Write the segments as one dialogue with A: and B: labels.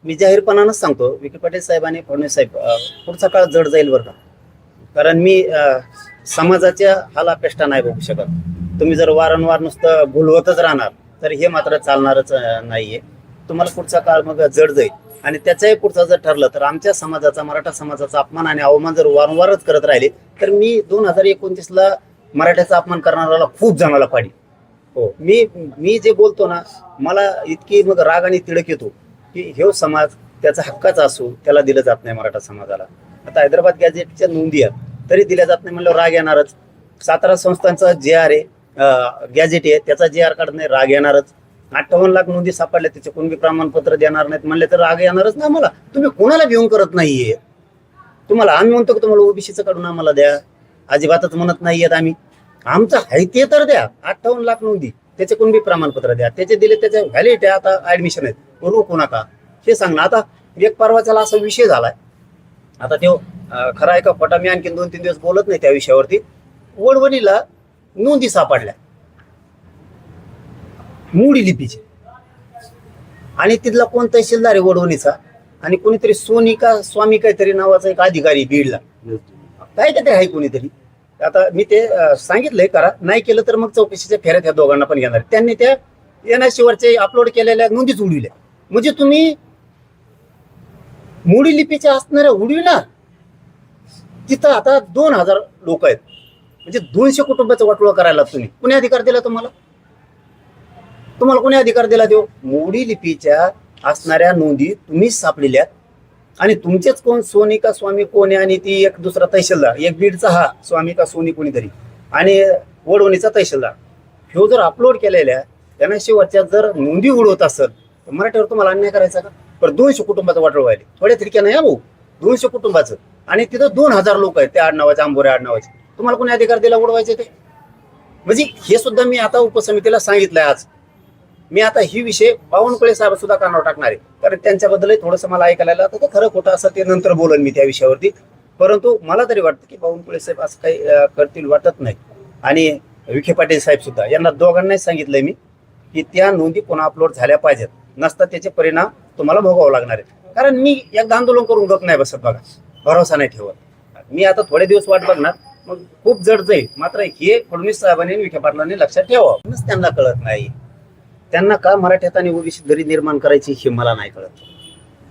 A: मी जाहीरपणानंच सांगतो, विखे पाटील साहेब आणि फडणवीस साहेब, पुढचा काळ जड जाईल बरं का. कारण मी समाजाच्या हालापेष्टा नाही बघू शकत. तुम्ही जर वारंवार नुसतं भुलवतच राहणार तर हे मात्र चालणारच नाहीये. तुम्हाला पुढचा काळ मग जड जाईल. आणि त्याच्याही पुढचं जर ठरलं तर आमच्या समाजाचा, मराठा समाजाचा अपमान आणि अवमान जर वारंवारच करत राहिले तर मी 2029ला मराठ्याचा अपमान करणाऱ्याला खूप जणाला पाडी. हो, मी जे बोलतो ना, मला इतकी मग राग आणि तिडक येतो की हे समाज त्याचा हक्काचा असो, त्याला दिलं जात नाही मराठा समाजाला. आता हैदराबाद गॅजेटच्या नोंदी आहेत तरी दिल्या जात नाही म्हणल्यावर राग येणारच. सातारा संस्थांचा जे आर आहे, गॅजेट आहे, त्याचा जे आर काढत नाही, राग येणारच. 58 लाख नोंदी सापडल्या, त्याचे कोणी प्रमाणपत्र देणार नाहीत म्हणले तर राग येणारच ना मला. तुम्ही कोणाला घेऊन करत नाहीये. तुम्हाला आम्ही म्हणतो की तुम्हाला ओबीसीचं काढून आम्हाला द्या, अजिबातच म्हणत नाहीयेत आम्ही. आमचं आहे ते तर द्या. 58 लाख नोंदी, त्याचे कोणी प्रमाणपत्र द्या, त्याचे दिले त्याच्या व्हॅलिडिटी, आता ऍडमिशन आहेत, रोखू नका हे सांगणं. आता एक परवाच्याला असा विषय झालाय, आता तो खरा आहे का खोटा मी आणखी 2-3 दिवस बोलत नाही त्या विषयावरती. वडवणीला नोंदी सापडल्या मोडी लिपीचे, आणि तिथला कोण तहसीलदार आहे वडवणीचा, आणि कोणीतरी सोनिका स्वामी काहीतरी नावाचा एक अधिकारी बीडला, काय काहीतरी आहे कोणीतरी. आता मी ते सांगितलंय करा, नाही केलं तर मग चौकशीच्या फेऱ्यात ह्या दोघांना पण घेणार. त्यांनी त्या NIC वरचे अपलोड केलेल्या नोंदीच उडविल्या. म्हणजे तुम्ही मोडी लिपीच्या असणाऱ्या उडविणार. तिथं आता 2000 लोक आहेत, म्हणजे 200 कुटुंबाचं वाटोळं करायला तुम्ही कोणी अधिकार दिला तुम्हाला? तुम्हाला कोणी अधिकार दिला देऊ? मोडी लिपीच्या असणाऱ्या नोंदी तुम्हीच सापडलेल्या, आणि तुमचेच कोण सोनिका स्वामी कोण आहे, आणि ती एक दुसरा तहसीलदार, एक बीडचा हा स्वामी का सोनी कोणीतरी, आणि वडवणीचा तहसीलदार, ह्यो जर अपलोड केलेल्या NIC वरच्या जर नोंदी उडवत असेल तर मराठीवर तुम्हाला अन्याय करायचा का? पण 200 कुटुंबाचं वाटोळं व्हायला थोड्या तरीक्या नाही भाऊ, 200 कुटुंबाचं, आणि तिथं 2000 लोक आहेत त्या आडनावाचे, आंबोरे आडनावाचे. तुम्हाला कोणी अधिकार दिला उडवायचे ते? म्हणजे हे सुद्धा मी आता उपसमितीला सांगितलंय आज. मी आता ही विषय बावनकुळे साहेब सुद्धा कानावर टाकणार आहे, कारण त्यांच्याबद्दलही थोडंसं मला ऐकायला आता ते खरं खोटं असं ते नंतर बोलन मी त्या विषयावरती. परंतु मला तरी वाटतं की बावनकुळे साहेब असं काही करतील वाटत नाही. आणि विखे पाटील साहेब सुद्धा, यांना दोघांनाही सांगितलंय मी की त्या नोंदी पुन्हा अपलोड झाल्या पाहिजेत, नसता त्याचे परिणाम तुम्हाला भोगावं लागणार आहेत. कारण मी एकदा आंदोलन करून गप नाही बसत बघा, भरोसा नाही ठेवत. मी आता थोडे दिवस वाट बघणार, मग खूप जड जाईल. मात्र हे फडणवीस साहेबांनी विखे पाटलांनी लक्षात ठेवावं. त्यांना कळत नाही, त्यांना का मराठ्यात आणि ओबीसी दरी निर्माण करायची हे मला नाही कळत.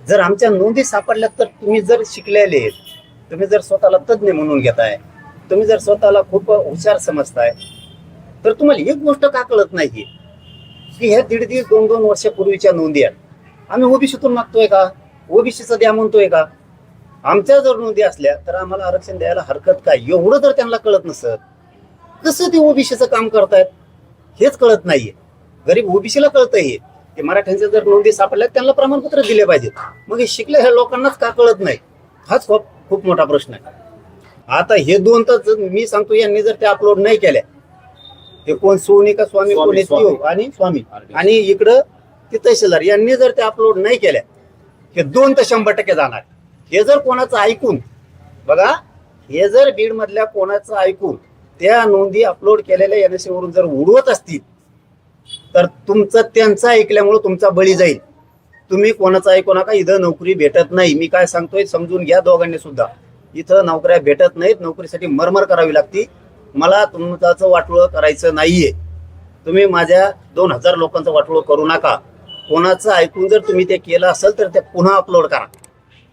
A: जर आमच्या नोंदी सापडल्या तर तुम्ही जर शिकलेले आहेत, तुम्ही जर स्वतःला तज्ज्ञ म्हणून घेताय, तुम्ही जर स्वतःला खूप हुशार समजताय, तर तुम्हाला एक गोष्ट का कळत नाही की ह्या 1.5-2 वर्षापूर्वीच्या नोंदी आहेत. आम्ही ओबीसीतून मागतोय का? ओबीसीचं द्या म्हणतोय का? आमच्या जर नोंदी असल्या तर आम्हाला आरक्षण द्यायला हरकत काय? एवढं जर त्यांना कळत नसत, कसं ते ओबीसीचं काम करतायत हेच कळत नाहीये. गरीब ओबीसीला कळतंय की मराठ्यांच्या जर नोंदी सापडल्या त्यांना प्रमाणपत्र दिले पाहिजेत, मग हे शिकले ह्या लोकांनाच का कळत नाही? हाच खूप मोठा प्रश्न आहे. आता हे 2 तर मी सांगतो, यांनी जर त्या अपलोड नाही केल्या, ते कोण सोनिका स्वामी कोण आणि स्वामी, आणि इकडं ते तहसीलदार, यांनी जर त्या अपलोड नाही केल्या, हे 2 तर 100% जाणार. हे जर कोणाचं ऐकून बघा, हे जर बीड मधल्या कोणाचं ऐकून त्या नोंदी अपलोड केलेल्या NIC वरून जर उडवत असतील तर तुमचं त्यांचं ऐकल्यामुळे तुमचा बळी जाईल. तुम्ही कोणाचं ऐकू नका. इथं नोकरी भेटत नाही. मी काय सांगतोय समजून घ्या दोघांनी सुद्धा. इथं नोकऱ्या भेटत नाहीत, नोकरीसाठी मरमर करावी लागते. मला तुमचं वाटोळं करायचं नाहीये. तुम्ही माझ्या 2000 लोकांचं वाटोळं करू नका. कोणाचं ऐकून जर तुम्ही ते केलं असेल तर ते पुन्हा अपलोड करा.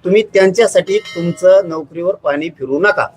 A: तुम्ही त्यांच्यासाठी तुमचं नोकरीवर पाणी फिरू नका.